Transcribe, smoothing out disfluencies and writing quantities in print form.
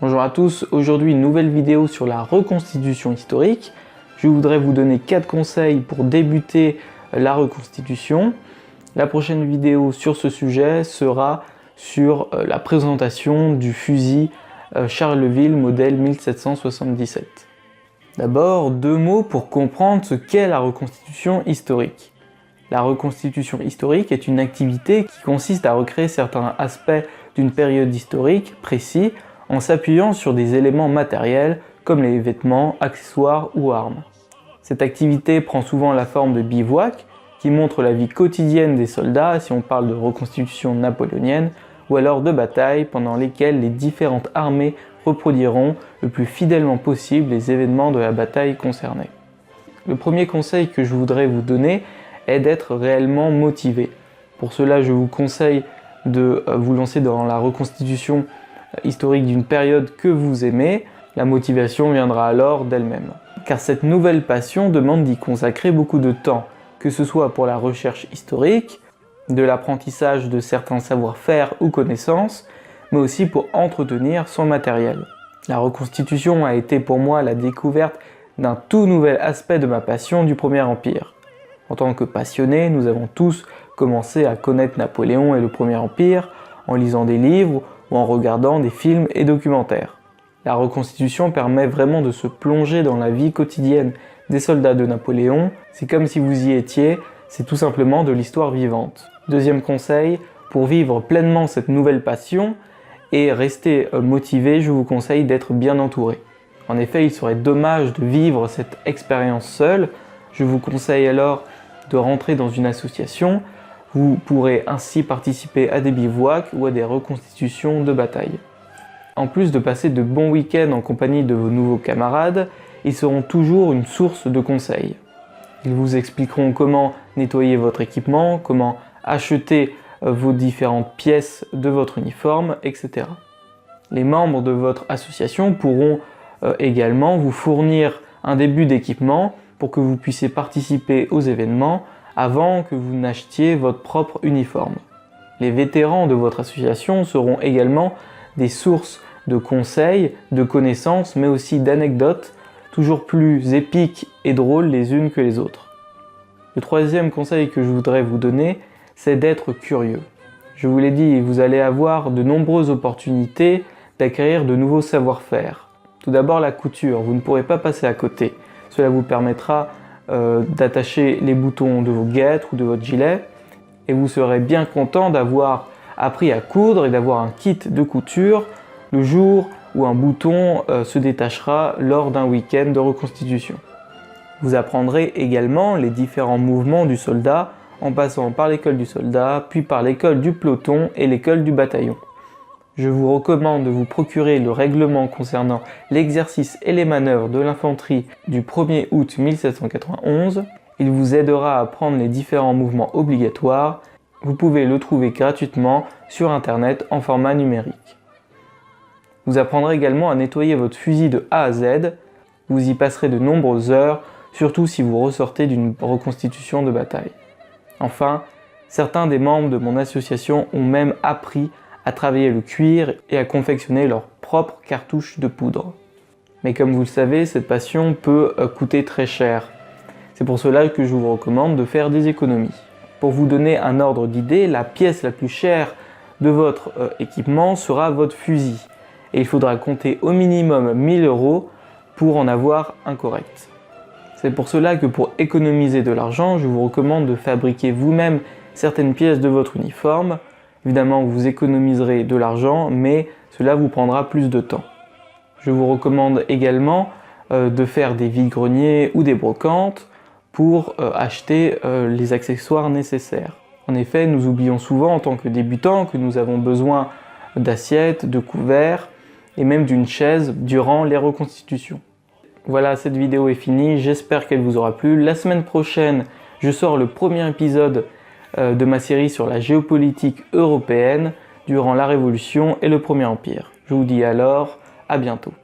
Bonjour à tous, aujourd'hui une nouvelle vidéo sur la reconstitution historique. Je voudrais vous donner 4 conseils pour débuter la reconstitution. La prochaine vidéo sur ce sujet sera sur la présentation du fusil Charleville modèle 1777. D'abord, 2 mots pour comprendre ce qu'est la reconstitution historique. La reconstitution historique est une activité qui consiste à recréer certains aspects d'une période historique précis en s'appuyant sur des éléments matériels comme les vêtements, accessoires ou armes. Cette activité prend souvent la forme de bivouac qui montre la vie quotidienne des soldats si on parle de reconstitution napoléonienne ou alors de batailles pendant lesquelles les différentes armées reproduiront le plus fidèlement possible les événements de la bataille concernée. Le premier conseil que je voudrais vous donner est d'être réellement motivé. Pour cela, je vous conseille de vous lancer dans la reconstitution historique d'une période que vous aimez. La motivation viendra alors d'elle-même. Car cette nouvelle passion demande d'y consacrer beaucoup de temps, que ce soit pour la recherche historique, de l'apprentissage de certains savoir-faire ou connaissances, mais aussi pour entretenir son matériel. La reconstitution a été pour moi la découverte d'un tout nouvel aspect de ma passion du Premier Empire. En tant que passionnés, nous avons tous commencé à connaître Napoléon et le Premier Empire en lisant des livres ou en regardant des films et documentaires. La reconstitution permet vraiment de se plonger dans la vie quotidienne des soldats de Napoléon. C'est comme si vous y étiez, c'est tout simplement de l'histoire vivante. Deuxième conseil, pour vivre pleinement cette nouvelle passion et rester motivé, je vous conseille d'être bien entouré. En effet, il serait dommage de vivre cette expérience seul. Je vous conseille alors de rentrer dans une association. Vous pourrez ainsi participer à des bivouacs ou à des reconstitutions de bataille. En plus de passer de bons week-ends en compagnie de vos nouveaux camarades, ils seront toujours une source de conseils. Ils vous expliqueront comment nettoyer votre équipement, comment acheter vos différentes pièces de votre uniforme, etc. Les membres de votre association pourront également vous fournir un début d'équipement pour que vous puissiez participer aux événements avant que vous n'achetiez votre propre uniforme. Les vétérans de votre association seront également des sources de conseils, de connaissances, mais aussi d'anecdotes, toujours plus épiques et drôles les unes que les autres. Le troisième conseil que je voudrais vous donner, c'est d'être curieux. Je vous l'ai dit, vous allez avoir de nombreuses opportunités d'acquérir de nouveaux savoir-faire. Tout d'abord la couture, vous ne pourrez pas passer à côté. Cela vous permettra d'attacher les boutons de vos guêtres ou de votre gilet et vous serez bien content d'avoir appris à coudre et d'avoir un kit de couture le jour où un bouton se détachera lors d'un week-end de reconstitution. Vous apprendrez également les différents mouvements du soldat en passant par l'école du soldat, puis par l'école du peloton et l'école du bataillon. Je vous recommande de vous procurer le règlement concernant l'exercice et les manœuvres de l'infanterie du 1er août 1791. Il vous aidera à apprendre les différents mouvements obligatoires. Vous pouvez le trouver gratuitement sur internet en format numérique. Vous apprendrez également à nettoyer votre fusil de A à Z. Vous y passerez de nombreuses heures, surtout si vous ressortez d'une reconstitution de bataille. Enfin, certains des membres de mon association ont même appris à travailler le cuir et à confectionner leurs propres cartouches de poudre. Mais comme vous le savez, cette passion peut coûter très cher. C'est pour cela que je vous recommande de faire des économies. Pour vous donner un ordre d'idée, la pièce la plus chère de votre équipement sera votre fusil. Et il faudra compter au minimum 1000 € pour en avoir un correct. C'est pour cela que pour économiser de l'argent, je vous recommande de fabriquer vous-même certaines pièces de votre uniforme. Évidemment, vous économiserez de l'argent, mais cela vous prendra plus de temps. Je vous recommande également de faire des vide-greniers ou des brocantes pour acheter les accessoires nécessaires. En effet, nous oublions souvent en tant que débutants que nous avons besoin d'assiettes, de couverts et même d'une chaise durant les reconstitutions. Voilà, cette vidéo est finie, j'espère qu'elle vous aura plu. La semaine prochaine, je sors le premier épisode de ma série sur la géopolitique européenne durant la Révolution et le Premier Empire. Je vous dis alors à bientôt.